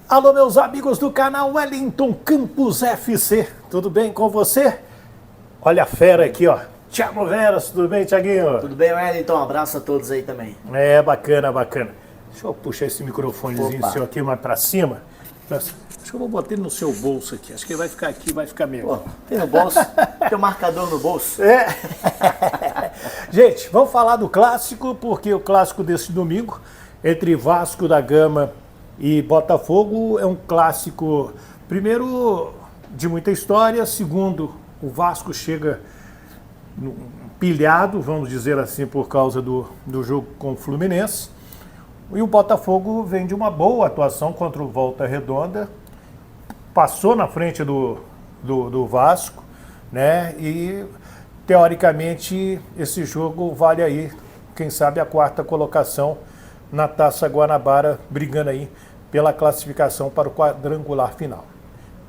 Alô, meus amigos do canal Wellington Campos FC, tudo bem com você? Olha a fera aqui, ó. Thiago Veras, tudo bem, Thiaguinho? Tudo bem, Wellington? Um abraço a todos aí também. É, bacana, bacana. Deixa eu puxar esse microfonezinho seu aqui mais pra cima. Acho que eu vou botar ele no seu bolso aqui. Acho que ele vai ficar aqui, vai ficar mesmo. Pô, tem no bolso? Tem um marcador no bolso? É. Gente, vamos falar do clássico, porque o clássico desse domingo, entre Vasco da Gama e Botafogo, é um clássico, primeiro, de muita história. Segundo, o Vasco chega pilhado, vamos dizer assim, por causa do jogo com o Fluminense. E o Botafogo vem de uma boa atuação contra o Volta Redonda, passou na frente do Vasco, né? E teoricamente esse jogo vale aí, quem sabe, a quarta colocação na Taça Guanabara, brigando aí pela classificação para o quadrangular final.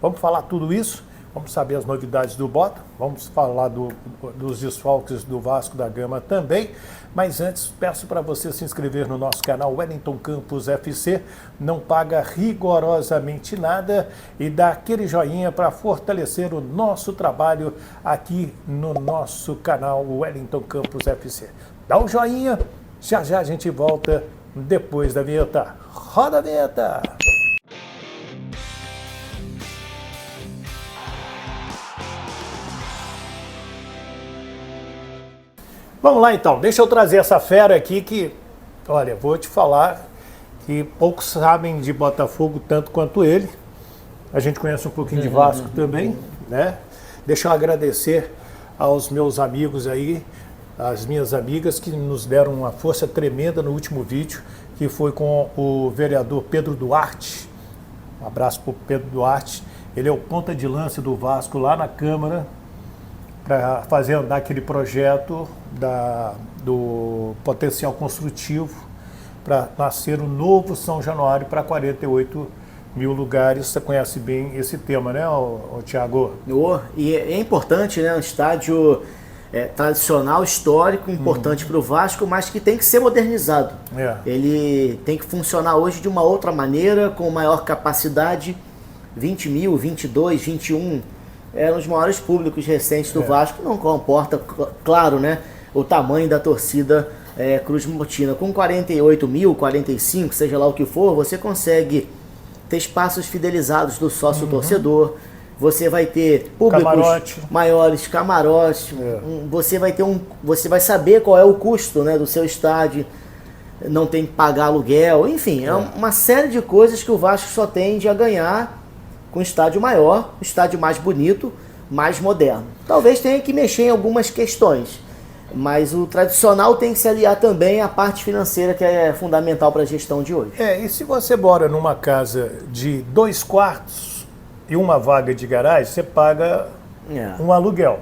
Vamos falar tudo isso, vamos saber as novidades do Bota, vamos falar dos desfalques do Vasco da Gama também, mas antes peço para você se inscrever no nosso canal Wellington Campos FC, não paga rigorosamente nada e dá aquele joinha para fortalecer o nosso trabalho aqui no nosso canal Wellington Campos FC. Dá um joinha, já já a gente volta depois da vinheta. Roda a vinheta! Vamos lá então, deixa eu trazer essa fera aqui que, olha, vou te falar que poucos sabem de Botafogo tanto quanto ele. A gente conhece um pouquinho de Vasco também, né? Deixa eu agradecer aos meus amigos aí, as minhas amigas que nos deram uma força tremenda no último vídeo, que foi com o vereador Pedro Duarte. Um abraço para o Pedro Duarte. Ele é o ponta de lança do Vasco lá na Câmara, para fazer andar aquele projeto do potencial construtivo para nascer um novo São Januário para 48 mil lugares. Você conhece bem esse tema, né, Thiago? E é importante, né? Um estádio tradicional, histórico, importante para o Vasco, mas que tem que ser modernizado. Ele tem que funcionar hoje de uma outra maneira, com maior capacidade. 20 mil, 22, 21... eram os maiores públicos recentes do Vasco, não comporta, claro, né, o tamanho da torcida Cruz Maltina. Com 48 mil, 45, seja lá o que for, você consegue ter espaços fidelizados do sócio-torcedor, você vai ter públicos maiores, camarotes, você vai saber qual é o custo, né, do seu estádio, não tem que pagar aluguel, enfim, é uma série de coisas que o Vasco só tende a ganhar com um estádio maior, um estádio mais bonito, mais moderno. Talvez tenha que mexer em algumas questões, mas o tradicional tem que se aliar também à parte financeira, que é fundamental para a gestão de hoje. E se você mora numa casa de 2 quartos e uma vaga de garagem, você paga um aluguel.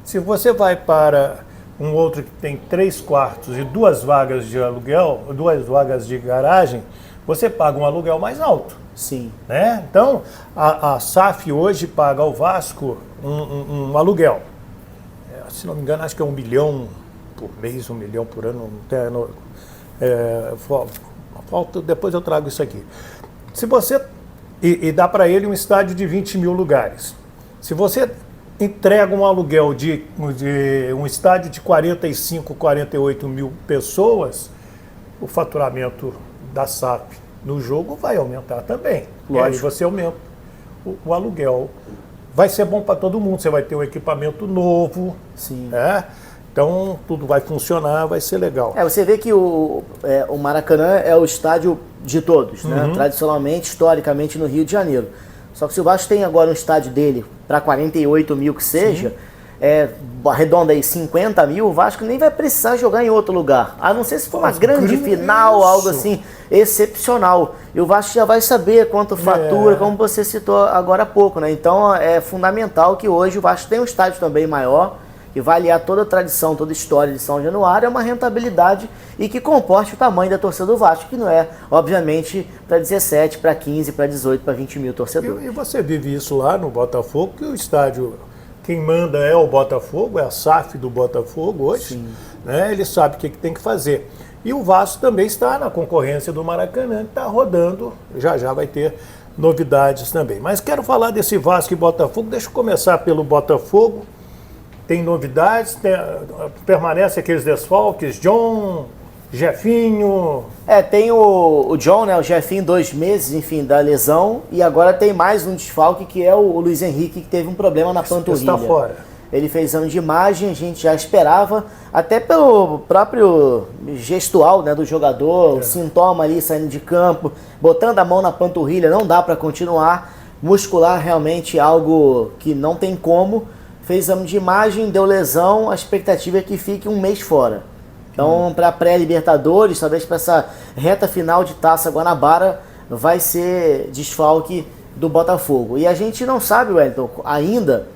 Se você vai para um outro que tem 3 quartos e 2 vagas de aluguel, 2 vagas de garagem, você paga um aluguel mais alto. Sim. Né? Então, a SAF hoje paga ao Vasco um aluguel. Se não me engano, acho que é 1 milhão por mês, 1 milhão por ano. Falta, depois eu trago isso aqui. Se você e dá para ele um estádio de 20 mil lugares. Se você entrega um aluguel de um estádio de 45, 48 mil pessoas, o faturamento da SAF no jogo vai aumentar também. Lógico. E aí você aumenta o aluguel. Vai ser bom para todo mundo, você vai ter um equipamento novo. Sim. Então tudo vai funcionar, vai ser legal. Você vê que o Maracanã é o estádio de todos, né? Tradicionalmente, historicamente, no Rio de Janeiro. Só que se o Vasco tem agora um estádio dele para 48 mil que seja, arredonda aí 50 mil, o Vasco nem vai precisar jogar em outro lugar. A não ser se for uma grande final, algo assim excepcional. E o Vasco já vai saber quanto fatura, como você citou agora há pouco, né? Então é fundamental que hoje o Vasco tenha um estádio também maior, que vai aliar toda a tradição, toda a história de São Januário, é uma rentabilidade e que comporte o tamanho da torcida do Vasco, que não é, obviamente, para 17, para 15, para 18, para 20 mil torcedores. E você vive isso lá no Botafogo, que o estádio, quem manda é o Botafogo, é a SAF do Botafogo hoje, né? Ele sabe o que tem que fazer. E o Vasco também está na concorrência do Maracanã, está rodando, já vai ter novidades também. Mas quero falar desse Vasco e Botafogo, deixa eu começar pelo Botafogo. Tem novidades, permanece aqueles desfalques, John, Jefinho. Tem o John, né, o Jefinho, 2 meses, enfim, da lesão, e agora tem mais um desfalque que é o Luiz Henrique, que teve um problema na panturrilha. Está fora. Ele fez exame de imagem, a gente já esperava, até pelo próprio gestual, né, do jogador, o sintoma ali saindo de campo, botando a mão na panturrilha, não dá para continuar. Muscular realmente algo que não tem como. Fez exame de imagem, deu lesão, a expectativa é que fique 1 mês fora. Então, para pré-Libertadores, talvez para essa reta final de Taça Guanabara, vai ser desfalque do Botafogo. E a gente não sabe, Wellington, ainda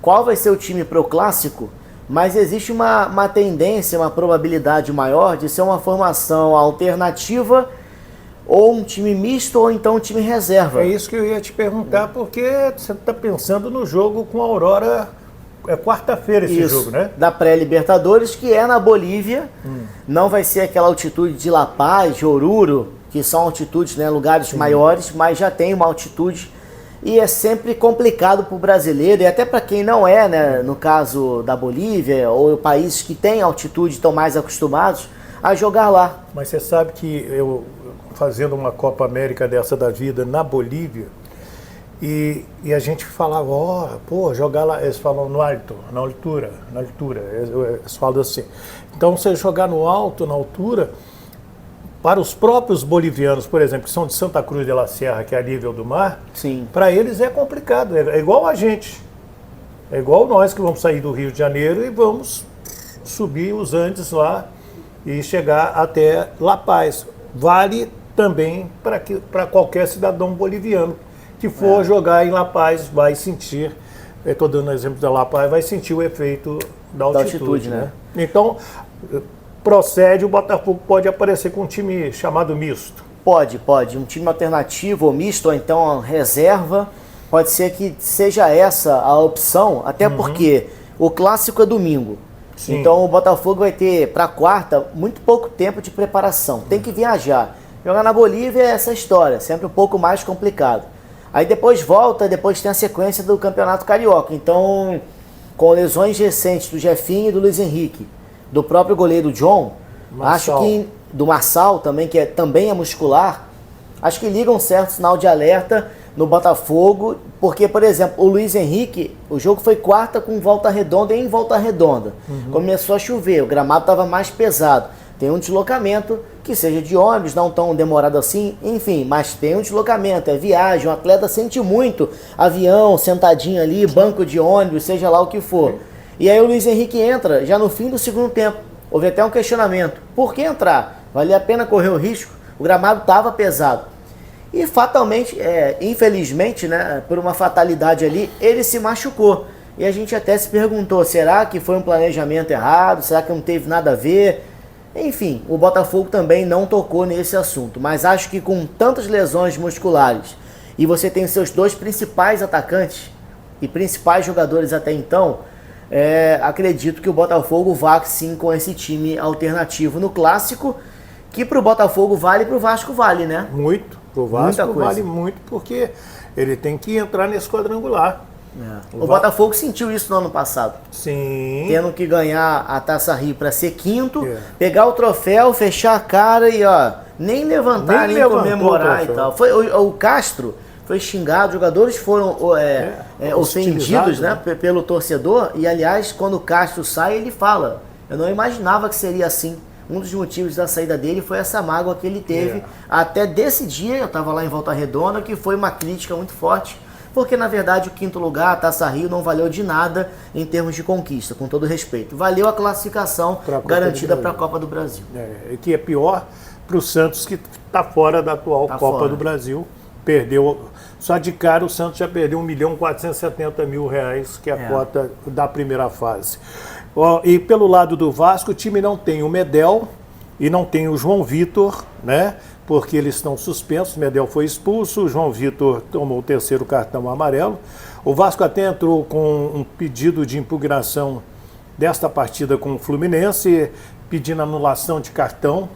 qual vai ser o time pro Clássico, mas existe uma tendência, uma probabilidade maior de ser uma formação alternativa ou um time misto ou então um time reserva. É isso que eu ia te perguntar, porque você está pensando no jogo com a Aurora, é quarta-feira esse jogo, né? Da pré-Libertadores, que é na Bolívia, não vai ser aquela altitude de La Paz, de Oruro, que são altitudes, né, lugares maiores, mas já tem uma altitude. E é sempre complicado para o brasileiro, e até para quem não é, né, no caso da Bolívia, ou países que têm altitude estão mais acostumados a jogar lá. Mas você sabe que eu, fazendo uma Copa América dessa da vida na Bolívia, e a gente falava, jogar lá, eles falam no alto, na altura, eles falam assim. Então, você jogar no alto, na altura, para os próprios bolivianos, por exemplo, que são de Santa Cruz de la Sierra, que é a nível do mar, para eles é complicado, é igual a gente. É igual nós que vamos sair do Rio de Janeiro e vamos subir os Andes lá e chegar até La Paz. Vale também para qualquer cidadão boliviano que for jogar em La Paz, vai sentir, estou dando exemplo da La Paz, vai sentir o efeito da altitude, né? Então, procede, o Botafogo pode aparecer com um time chamado misto. Pode. Um time alternativo ou misto, ou então reserva. Pode ser que seja essa a opção, até porque o clássico é domingo. Sim. Então o Botafogo vai ter, para quarta, muito pouco tempo de preparação. Tem que viajar. Jogar na Bolívia é essa história, sempre um pouco mais complicado. Aí depois volta, depois tem a sequência do Campeonato Carioca. Então, com lesões recentes do Jefinho e do Luiz Henrique, do próprio goleiro John, acho que do Marçal também, que também é muscular, acho que liga um certo sinal de alerta no Botafogo, porque, por exemplo, o Luiz Henrique, o jogo foi quarta com Volta Redonda e em Volta Redonda. Começou a chover, o gramado estava mais pesado. Tem um deslocamento, que seja de ônibus, não tão demorado assim, enfim, mas tem um deslocamento, é viagem, o atleta sente muito, avião, sentadinho ali, banco de ônibus, seja lá o que for. E aí o Luiz Henrique entra já no fim do segundo tempo. Houve até um questionamento. Por que entrar? Valia a pena correr o risco? O gramado estava pesado. E fatalmente, infelizmente, né, por uma fatalidade ali, ele se machucou. E a gente até se perguntou, será que foi um planejamento errado? Será que não teve nada a ver? Enfim, o Botafogo também não tocou nesse assunto. Mas acho que com tantas lesões musculares, e você tem seus 2 principais atacantes e principais jogadores até então, acredito que o Botafogo vá sim com esse time alternativo no Clássico, que pro Botafogo vale e pro Vasco vale, né? Muito, pro Vasco vale muito, porque ele tem que entrar nesse quadrangular. O Botafogo sentiu isso no ano passado. Sim. Tendo que ganhar a Taça Rio para ser quinto, pegar o troféu, fechar a cara e nem levantar, nem comemorar e tal. O Castro foi xingado, jogadores foram ofendidos, né, pelo torcedor. E aliás, quando o Castro sai, ele fala: eu não imaginava que seria assim. Um dos motivos da saída dele foi essa mágoa que ele teve. Até desse dia, eu estava lá em Volta Redonda, que foi uma crítica muito forte, porque na verdade o 5º lugar, a Taça Rio, não valeu de nada em termos de conquista, com todo respeito. Valeu a classificação garantida para a Copa do Brasil. Que é pior para o Santos, que está fora da atual Copa do Brasil. Perdeu, só de cara o Santos já perdeu R$1.470.000, que é a cota da primeira fase. E pelo lado do Vasco, o time não tem o Medel e não tem o João Vitor, né? Porque eles estão suspensos. O Medel foi expulso, o João Vitor tomou o 3º cartão amarelo. O Vasco até entrou com um pedido de impugnação desta partida com o Fluminense, pedindo anulação de cartão.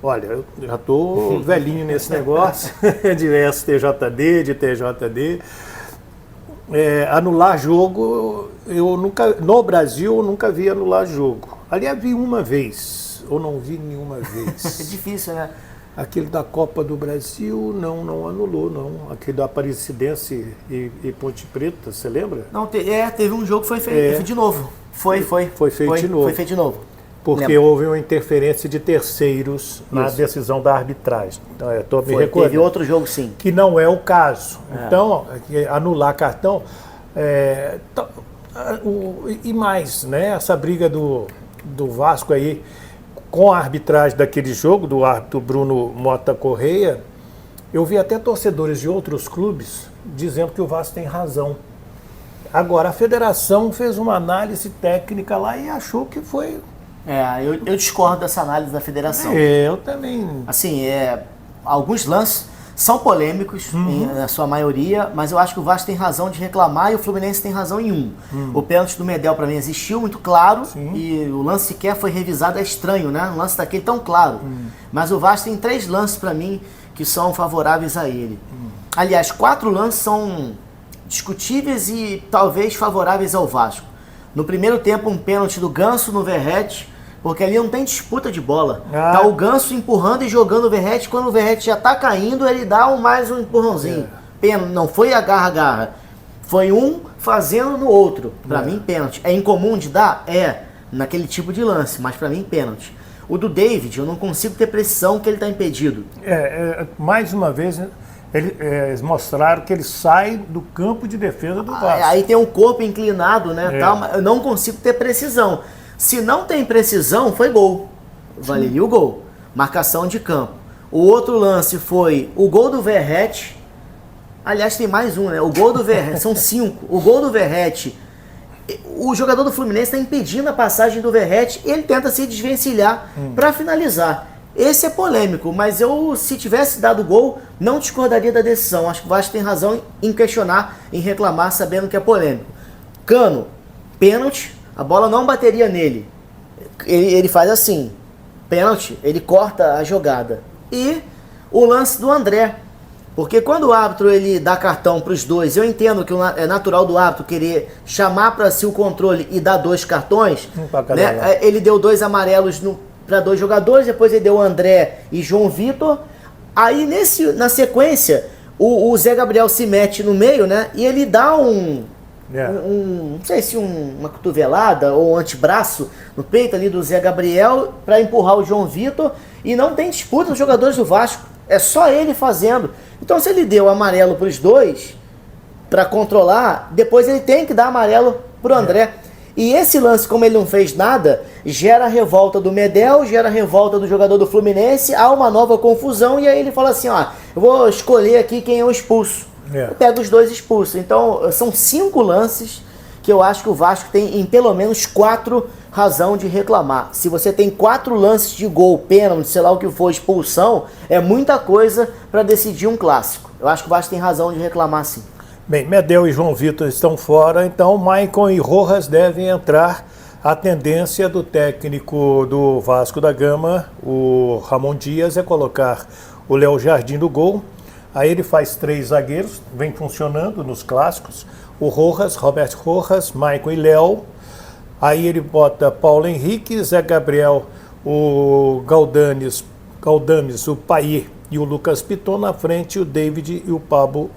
Olha, eu já estou velhinho nesse negócio de STJD, de TJD. Anular jogo, no Brasil eu nunca vi anular jogo. Aliás, vi uma vez, ou não vi nenhuma vez. É difícil, né? Aquele da Copa do Brasil, não anulou, não. Aquele da Aparecidense e Ponte Preta, você lembra? Não, teve um jogo que foi feito de novo. Foi feito de novo. Foi feito de novo. Porque houve uma interferência de terceiros na decisão da arbitragem. Então, estou me recordando. Teve outro jogo, sim. Que não é o caso. Então, anular cartão... e mais, né? Essa briga do Vasco aí com a arbitragem daquele jogo, do árbitro Bruno Mota Correia, eu vi até torcedores de outros clubes dizendo que o Vasco tem razão. Agora, a federação fez uma análise técnica lá e achou que foi... eu discordo dessa análise da federação. Eu também. Assim, alguns lances são polêmicos, na sua maioria, mas eu acho que o Vasco tem razão de reclamar e o Fluminense tem razão em um. O pênalti do Medel, para mim, existiu muito claro. Sim. E o lance sequer foi revisado, é estranho, né? O lance daquele tão claro. Mas o Vasco tem 3 lances, para mim, que são favoráveis a ele. Aliás, 4 lances são discutíveis e talvez favoráveis ao Vasco. No primeiro tempo, um pênalti do Ganso no Verratti, porque ali não tem disputa de bola. Tá o Ganso empurrando e jogando o Verratti, quando o Verratti já tá caindo, ele dá mais um empurrãozinho. Pênalti, não foi agarra-agarra. Foi um fazendo no outro. Pra mim, pênalti. É incomum de dar? Naquele tipo de lance, mas pra mim, pênalti. O do David, eu não consigo ter precisão que ele tá impedido. Mais uma vez... Eles mostraram que ele sai do campo de defesa do Vasco. Aí tem um corpo inclinado, né? Tal, mas eu não consigo ter precisão. Se não tem precisão, foi gol. Valeria o gol. Marcação de campo. O outro lance foi o gol do Verratti. Aliás, tem mais um, né? O gol do Verratti. São 5. O gol do Verratti. O jogador do Fluminense está impedindo a passagem do Verratti e ele tenta se desvencilhar para finalizar. Esse é polêmico, mas eu, se tivesse dado gol, não discordaria da decisão. Acho que o Vasco tem razão em questionar, em reclamar, sabendo que é polêmico. Cano, pênalti, a bola não bateria nele. Ele faz assim, pênalti, ele corta a jogada. E o lance do André, porque quando o árbitro ele dá cartão para os dois, eu entendo que é natural do árbitro querer chamar para si o controle e dar 2 cartões, né? Ele deu 2 amarelos para 2 jogadores, depois ele deu André e João Vitor. Aí na sequência o Zé Gabriel se mete no meio, né? E ele dá não sei se uma cotovelada ou um antebraço no peito ali do Zé Gabriel para empurrar o João Vitor, e não tem disputa dos jogadores do Vasco, é só ele fazendo. Então, se ele deu amarelo para os dois para controlar, depois ele tem que dar amarelo pro André. E esse lance, como ele não fez nada, gera a revolta do Medel, gera a revolta do jogador do Fluminense, há uma nova confusão, e aí ele fala assim, eu vou escolher aqui quem eu expulso. Eu pego os 2 e expulso. Então, são 5 lances que eu acho que o Vasco tem em pelo menos 4 razão de reclamar. Se você tem 4 lances de gol, pênalti, sei lá o que for, expulsão, é muita coisa para decidir um clássico. Eu acho que o Vasco tem razão de reclamar, sim. Bem, Medel e João Vitor estão fora, então Maicon e Rojas devem entrar. A tendência do técnico do Vasco da Gama, o Ramon Dias, é colocar o Léo Jardim no gol. Aí ele faz 3 zagueiros, vem funcionando nos clássicos. O Rojas, Roberto Rojas, Maicon e Léo. Aí ele bota Paulo Henrique, Zé Gabriel, o Galdames, o Paí e o Lucas Piton na frente, o David e o Pablo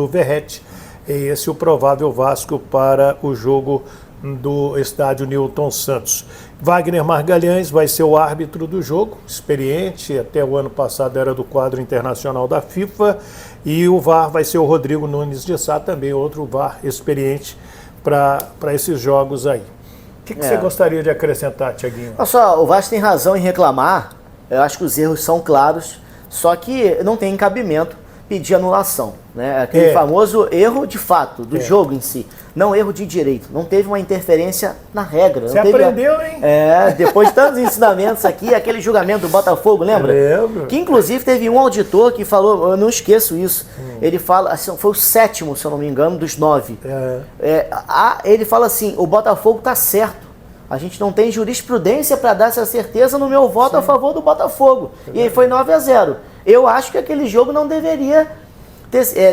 Verratti. É esse o provável Vasco para o jogo do estádio Newton Santos. Wagner Margalhães vai ser o árbitro do jogo, experiente, até o ano passado era do quadro internacional da FIFA, e o VAR vai ser o Rodrigo Nunes de Sá, também outro VAR experiente para esses jogos aí. O que você gostaria de acrescentar, Tiaguinho? Olha só, o Vasco tem razão em reclamar, eu acho que os erros são claros, só que não tem cabimento pedir anulação, né? Aquele famoso erro de fato, do jogo em si, não erro de direito, não teve uma interferência na regra. Você aprendeu, hein? Depois de tantos ensinamentos aqui, aquele julgamento do Botafogo, lembra? Eu lembro. Que inclusive teve um auditor que falou, eu não esqueço isso, ele fala, assim, foi o 7º, se eu não me engano, dos 9. Ele fala assim, o Botafogo tá certo, A gente não tem jurisprudência para dar essa certeza no meu voto a favor do Botafogo. E aí foi 9-0. Eu acho que aquele jogo não deveria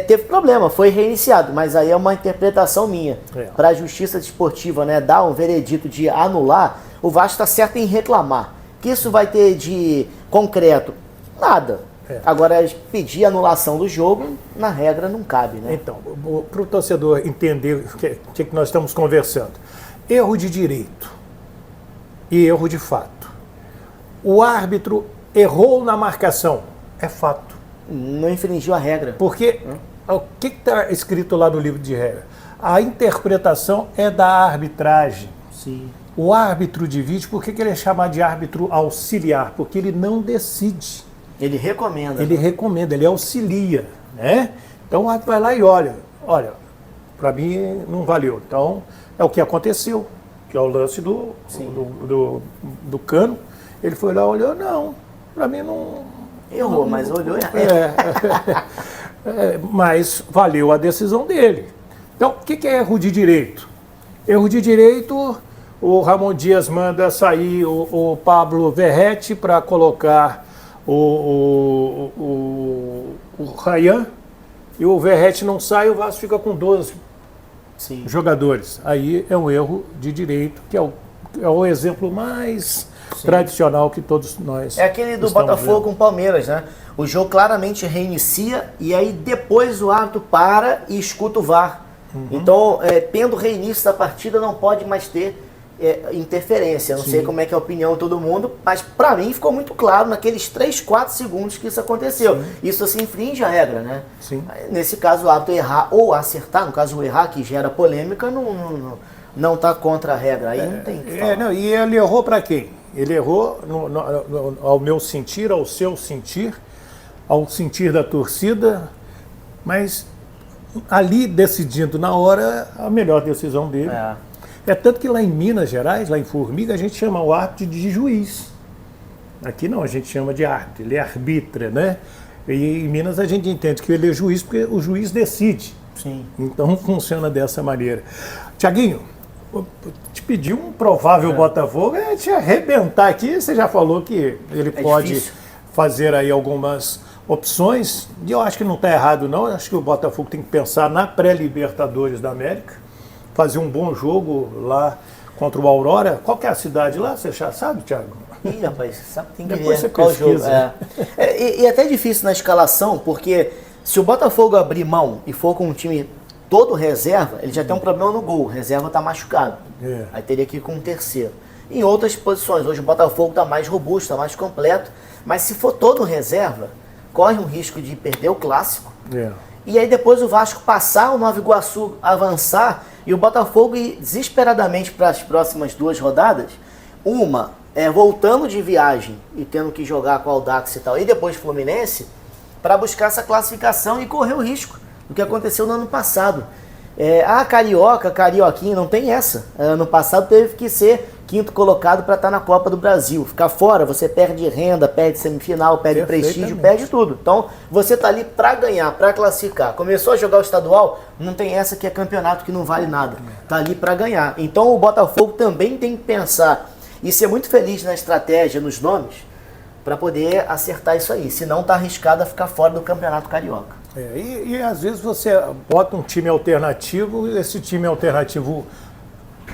teve problema, foi reiniciado, mas aí é uma interpretação minha. Para a Justiça Desportiva, né, dar um veredito de anular, o Vasco está certo em reclamar. Que isso vai ter de concreto? Nada. Agora, pedir anulação do jogo, na regra, não cabe, né? Então, para o torcedor entender o que nós estamos conversando. Erro de direito e erro de fato. O árbitro errou na marcação, é fato. Não infringiu a regra. Porque o que está escrito lá no livro de regra? A interpretação é da arbitragem. Sim. O árbitro de vídeo, por que ele é chamado de árbitro auxiliar? Porque ele não decide. Ele recomenda. Ele recomenda, ele auxilia, né? Então o árbitro vai lá e olha, para mim não valeu. Então é o que aconteceu, que é o lance do Cano. Ele foi lá, olhou, não, para mim não... Errou, mas olhou. Mas valeu a decisão dele. Então, o que é erro de direito? Erro de direito, o Ramon Dias manda sair o Pablo Verrete para colocar o Ryan, e o Verrete não sai, o Vasco fica com 12 jogadores. Aí é um erro de direito, que é o exemplo mais tradicional que todos nós... É aquele do Botafogo com o Palmeiras, né? O jogo claramente reinicia e aí depois o árbitro para e escuta o VAR. Então, tendo reinício da partida, não pode mais ter interferência. Eu não sei como é que é a opinião de todo mundo, mas para mim ficou muito claro naqueles 3, 4 segundos que isso aconteceu. Isso assim infringe a regra, né? Nesse caso, o árbitro errar ou acertar, no caso o errar que gera polêmica, não está contra a regra. Aí não tem que falar. E ele errou para quem? Ele errou ao meu sentir, ao seu sentir, ao sentir da torcida, mas ali decidindo na hora a melhor decisão dele. É tanto que lá em Minas Gerais, lá em Formiga, a gente chama o árbitro de juiz. Aqui não, a gente chama de árbitro, ele arbitra, né? E em Minas a gente entende que ele é juiz porque o juiz decide. Então funciona dessa maneira. Tiaguinho, te pedi um provável Botafogo, te arrebentar aqui, você já falou que ele pode fazer aí algumas opções, e eu acho que não está errado não, eu acho que o Botafogo tem que pensar na pré-Libertadores da América, fazer um bom jogo lá contra o Aurora. Qual que é a cidade lá? Você já sabe, Thiago? Ih, rapaz, sabe, tem que Depois ver você qual jogo. pesquisa. E é até difícil na escalação, porque se o Botafogo abrir mão e for com um time todo reserva, ele já tem um problema no gol, o reserva está machucado. Aí teria que ir com um terceiro. Em outras posições, hoje o Botafogo está mais robusto, está mais completo, mas se for todo reserva, corre um risco de perder o clássico. E aí depois o Vasco passar, o Nova Iguaçu avançar e o Botafogo ir desesperadamente para as próximas 2 rodadas, uma voltando de viagem e tendo que jogar com o Audax e tal, e depois Fluminense, para buscar essa classificação e correr o risco do que aconteceu no ano passado. Carioquinha, não tem essa. Ano passado teve que ser 5º colocado para estar na Copa do Brasil. Ficar fora, você perde renda, perde semifinal, perde prestígio, perde tudo. Então, você tá ali para ganhar, para classificar. Começou a jogar o estadual, não tem essa que é campeonato que não vale nada. Tá ali para ganhar. Então, o Botafogo também tem que pensar e ser muito feliz na estratégia, nos nomes, para poder acertar isso aí. Senão tá arriscado a ficar fora do Campeonato Carioca. E às vezes você bota um time alternativo, esse time alternativo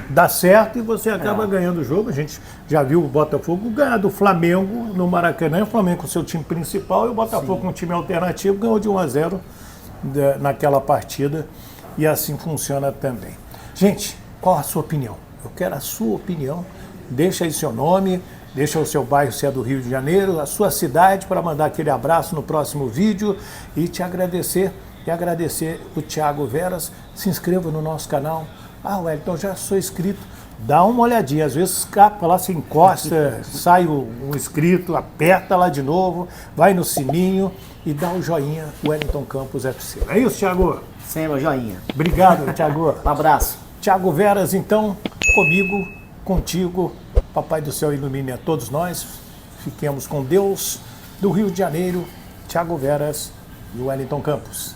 dá certo e você acaba ganhando o jogo. A gente já viu o Botafogo ganhar do Flamengo no Maracanã, o Flamengo com o seu time principal e o Botafogo com um time alternativo ganhou de 1-0 naquela partida, e assim funciona também. Gente, qual a sua opinião? Eu quero a sua opinião. Deixa aí seu nome, deixa o seu bairro, se é do Rio de Janeiro, a sua cidade, para mandar aquele abraço no próximo vídeo e te agradecer. E agradecer o Thiago Veras. Se inscreva no nosso canal. Wellington, já sou inscrito. Dá uma olhadinha, às vezes escapa lá, se encosta, sai um inscrito, aperta lá de novo, vai no sininho e dá o joinha Wellington Campos FC. É isso, Thiago? Sim, meu joinha. Obrigado, Thiago. Um abraço. Thiago Veras, então, comigo, contigo. Papai do céu ilumine a todos nós. Fiquemos com Deus. Do Rio de Janeiro, Thiago Veras e Wellington Campos.